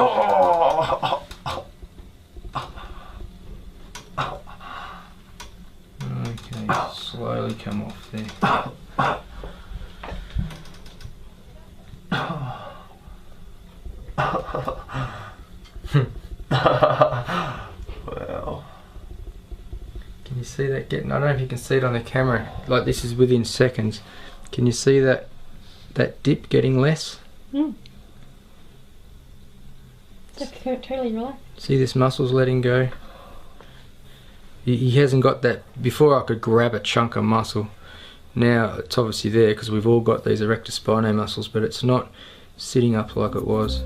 Oh. Okay, slowly come off there. Wow. Can you see that getting? I don't know if you can see it on the camera. Like, this is within seconds. Can you see that dip getting less? Just totally relaxed. See, this muscle's letting go. He hasn't got that. Before I could grab a chunk of muscle. Now it's obviously there because we've all got these erector spinae muscles, but it's not sitting up like it was.